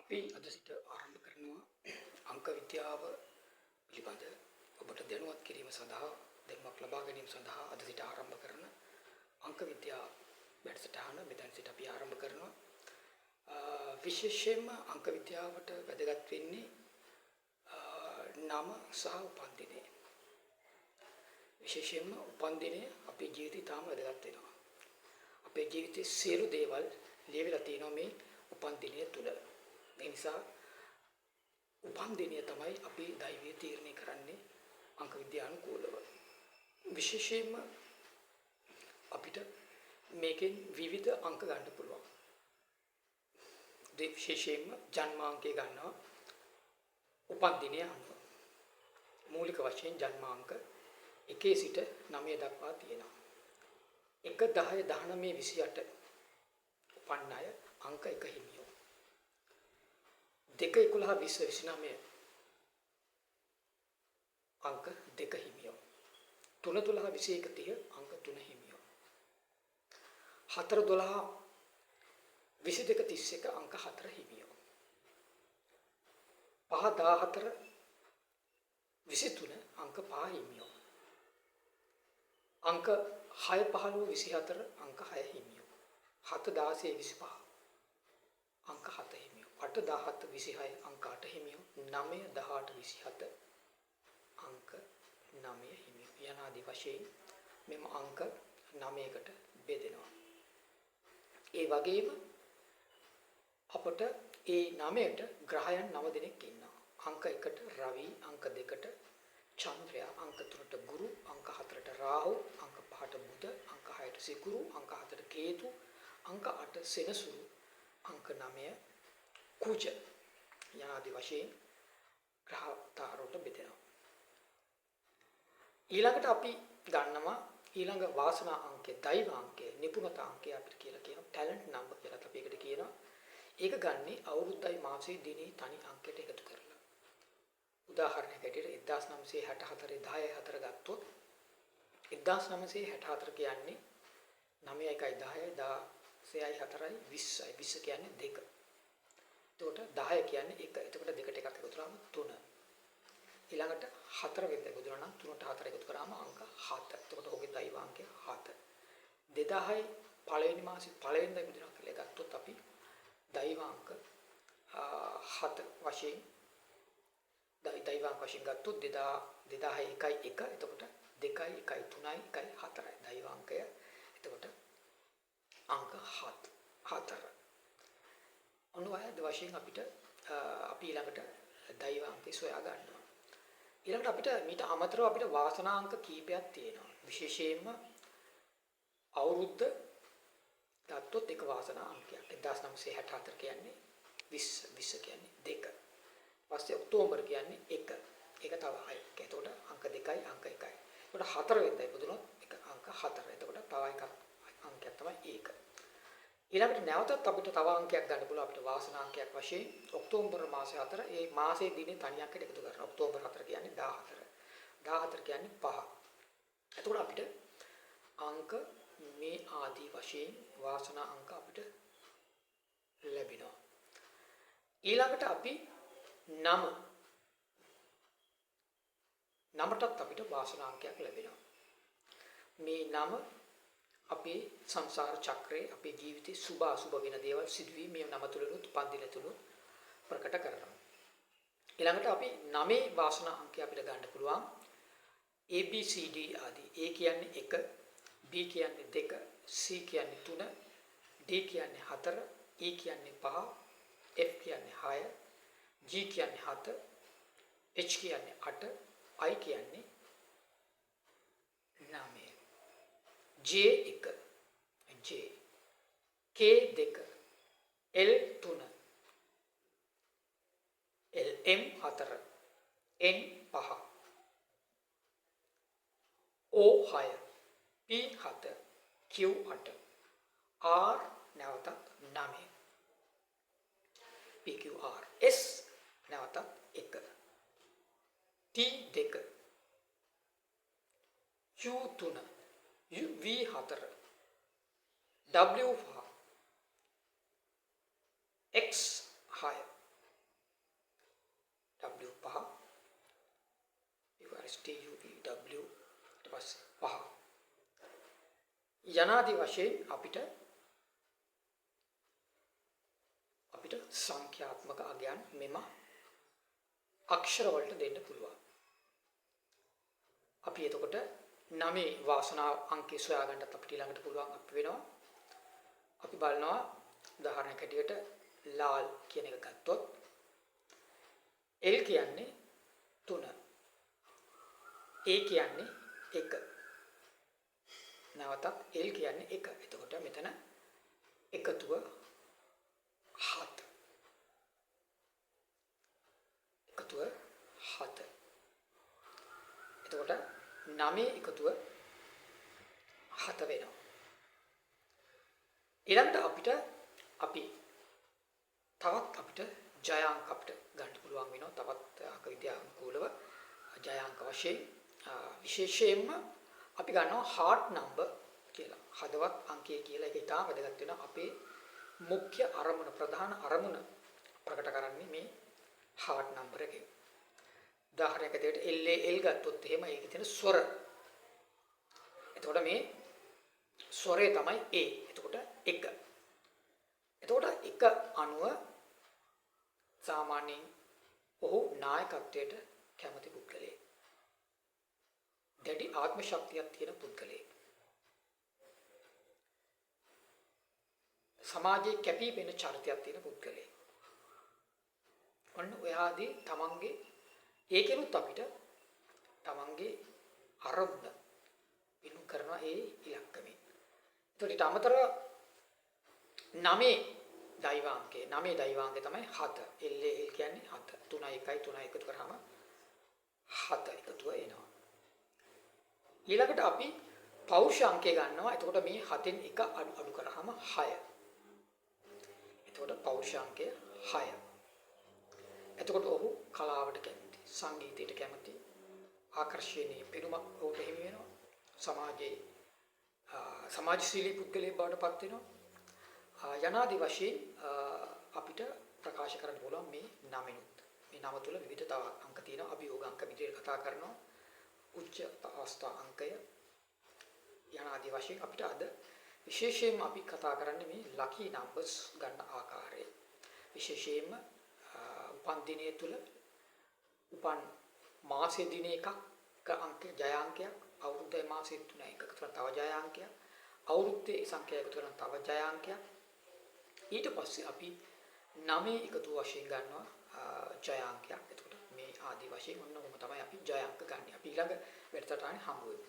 අපි අද සිට ආරම්භ කරනවා අංක විද්‍යාව පිළිබඳ ඔබට දැනුවත් කිරීම සඳහා දැනුමක් ලබා ගැනීම සඳහා අද සිට ආරම්භ කරන අංක විද්‍යාව වැඩසටහන මෙතන සිට අපි ආරම්භ කරනවා. විශේෂයෙන්ම අංක විද්‍යාවට වැදගත් වෙන්නේ නම සහ උපන්දිනය. විශේෂයෙන්ම උපන්දිනය අපේ ජීවිතේ තාම වැදගත් වෙනවා. අපේ ජීවිතේ සියලු දේවල් ලියවිලා තියෙනවා මේ උපන්දිනය තුල. ඒ නිසා උපන්දිනය තමයි අපි දෛවය තීරණය කරන්නේ අංක විද්‍යානුකූලව. විශේෂයෙන්ම අපිට මේකෙන් විවිධ අංක ගන්න පුළුවන්. විශේෂයෙන්ම ජන්මාංකය ගන්නවා උපන්දිනය අනුව. මූලික වශයෙන් ජන්මාංක 1 සිට 9 දක්වා තියෙනවා. 1 10 19 28 උපන් අය අංක 1 හිමියෝ. 2 11 20 29 අංක 2 හිමියෝ. 3 12 21 30 අංක 3 හිමියෝ. 4 12 22 31 අංක 4 හිමියෝ. 5 14 23 අංක 5 හිමියෝ. අංක 6 15 24 අංක 6 හිමියෝ. 7 16 25 අංක 7 හිමියෝ. 8 17 26 අංක 8 හිමියෝ. 9 18 27 අංක 9 හිමියෝ. යනාදී වශයෙන් මෙම අංක 9කට බෙදෙනවා. ඒ වගේම අපට ඒ 9ට ග්‍රහයන් 9 දෙනෙක් ඉන්නවා. අංක 1ට රවි, අංක 2ට චන්ද්‍රයා, අංක 3ට ගුරු, අංක 4ට රාහු, අංක 5ට බුධ, අංක 6ට සිකුරු, අංක 7ට කේතු, අංක 8 සෙනසුරු, අංක 9 කුජ යනාදී වශයෙන් ග්‍රහ තාරවලට බෙදෙනවා. ඊළඟට අපි ගන්නවා ඊළඟ වාසනා අංකය, දෛව අංකය, නිපුණතා අංකය අපිට කියලා කියනවා ටැලන්ට් නම්බර් කියලා අපි ඒකට කියනවා. ඒක ගන්නෙ අවුරුද්දයි මාසෙයි දිනේ තනි අංකයට එකතු කරලා. උදාහරණයක් ඇටියට 1964 10 4 ගත්තොත් 1964 කියන්නේ 9 1 10 16 4 20යි 20 කියන්නේ 2. එතකොට 10 කියන්නේ 1. එතකොට 2ට එකක් එකතු කරාම 3. ඊළඟට 4 වෙද්ද එකතු කරා නම් 3ට 4 එකතු කරාම අංක 7. එතකොට ඔහුගේ දෛව අංකය 7. 2000යි පළවෙනි මාසෙ පළවෙනිදා ඉපදුණා කියලා ගත්තොත් අපි දෛව අංක 7 වශයෙන් දෛව අංක වශයෙන් ගත්තොත් 2000 1 1 එතකොට 2යි 1යි 3යි 1යි 4යි දෛව අංකය. එතකොට අංක 4. අනුවාද වශයෙන් අපිට අපි ඊළඟට දෛව අංකය සොයා ගන්නවා. ඊළඟට අපිට මීට අමතරව අපිට වාසනාංක කීපයක් තියෙනවා. විශේෂයෙන්ම අවුරුද්ද ගත්තොත් එක වාසනා අංකයක්. 1964 කියන්නේ 20 20 කියන්නේ 2. පස්සේ ඔක්තෝබර් කියන්නේ 1. ඒක තව 6ක්. එතකොට අංක 2යි අංක 1යි. එතකොට 4 වෙනිදා ඉපදුනොත් එක අංක 4. එතකොට තව එකක් අංකයක් තමයි ඒක. ඊළඟට නැවතත් අපිට තව අංකයක් ගන්න පුළුවන් අපිට වාසනාංකයක් වශයෙන් ඔක්තෝබර් මාසේ 4 ඒ මාසේ දිනේ තනි අංකයට එකතු කරනවා. ඔක්තෝබර් 4 කියන්නේ 14. 14 කියන්නේ 5. එතකොට අපිට අංක මේ ආදී වශයෙන් වාසනා අංක අපිට ලැබෙනවා. ඊළඟට අපි නමටත් අපිට වාසනා අංකයක් ලැබෙනවා. මේ නම අපේ සංසාර චක්‍රයේ අපේ ජීවිතේ සුභ අසුභ වෙන දේවල් සිදුවීම් මේ නම තුලනුත් පන්දින තුලනුත් ප්‍රකට කරනවා. ඊළඟට අපි 9 වාසනා අංකය අපිට ගන්න පුළුවන් ABCD ආදී. A කියන්නේ 1, B කියන්නේ 2, C කියන්නේ 3, D කියන්නේ 4, E කියන්නේ 5, F කියන්නේ 6, G කියන්නේ 7, H කියන්නේ 8, I කියන්නේ 9. J1 J K2 L3 LM4 N5 O6 P7 Q8 R නැවතත් 9 PQR S නැවතත් 1 T2 Q3 V4 W5 X6 පස්සේ T U V W ඊට පස්සේ 5 යනාදී වශයෙන් අපිට සංඛ්‍යාත්මක අගයන් මෙම අක්ෂර වලට දෙන්න පුළුවන්. අපි එතකොට 9 වාසනාව අංකය සොයාගන්නත් අපිට ඊළඟට පුළුවන් අපි වෙනවා. අපි බලනවා උදාහරණයක් හැටියට ලාල් කියන එක ගත්තොත් L කියන්නේ 3. A කියන්නේ 1. නැවතත් L කියන්නේ 1. එතකොට මෙතන එකතුව 7. එකතුව 7. එතකොට 9 එකතුව 7 වෙනවා. ඊළඟට අපි තවත් අපිට ජය අංක අපිට ගන්න පුළුවන් වෙනවා. තවත් අංක විද්‍යානුකූලව ජය අංක වශයෙන් විශේෂයෙන්ම අපි ගන්නවා heart number කියලා. හදවත් අංකය කියලා. ඒක ඉතාම වැදගත් වෙනවා. අපේ මුඛ්‍ය අරමුණ ප්‍රධාන අරමුණ ප්‍රකට කරන්නේ මේ heart number එකෙන්. උදාහරණයක් ඇටියට L ගත්තොත් එහෙම ඒකේ තියෙන ස්වර. එතකොට මේ ස්වරය තමයි A. එතකොට 1. එතකොට 1 අණුව සාමාන්‍යයෙන් ඔහු නායකත්වයට කැමති පුද්ගලයෙක්. දැඩි ආත්ම ශක්තියක් තියෙන පුද්ගලයෙක්. සමාජයේ කැපී පෙනෙන චරිතයක් තියෙන පුද්ගලයෙක්. ඔන්න ඔය ආදී තමන්ගේ ඒකෙනුත් අපිට තමන්ගේ අරමුණ පිනු කරනවා ඒ ඉලක්කමෙන්. ඒකට අමතරව 9 දෛවාංකය 9 දෛවාංකය තමයි 7. L කියන්නේ 7. 3 1යි 3 එකතු කරාම 7 එකතුව එනවා. ඊළඟට අපි පෞරුෂ අංකය ගන්නවා. එතකොට මේ 7න් 1 අඩු කරාම 6. එතකොට පෞරුෂ අංකය 6. එතකොට ඔහු කලාවට කැමති, සංගීතයට කැමති, ආකර්ෂණීය පෙනුමක් ඔහුට හිමි වෙනවා. සමාජයේ සමාජශීලී පුද්ගලයෙක් බවට පත් වෙනවා. යනාදී වශයෙන් අපිට ප්‍රකාශ කරන්න පුළුවන් මේ 9නුත්. මේ 9 තුල විවිධ තව අංක තියෙනවා. අභියෝග අංක විදිහට කතා කරනවා. උච්ච අවස්ථා අංකය යනාදී වශයෙන් අපිට අද විශේෂයෙන්ම අපි කතා කරන්නේ මේ ලකි නම්බර්ස් ගන්න ආකාරය. විශේෂයෙන්ම උපන් දිනය තුල උපන් මාසයේ දින එකක අංක ජය අංකයක්, අවුරුද්දේ මාසයේ තුන එකක තුන තව ජය අංකයක්, අවුරුද්දේ සංඛ්‍යාවක තුන තව ජය අංකයක්. ඊට පස්සේ අපි 9 එකතු වශයෙන් ගන්නවා ජය අංකයක්. එතකොට මේ ආදී වශයෙන් ඔන්න ඔහොම තමයි අපි ජය අංක ගන්න. අපි ඊළඟ වැඩසටහනේ හමු වෙමු.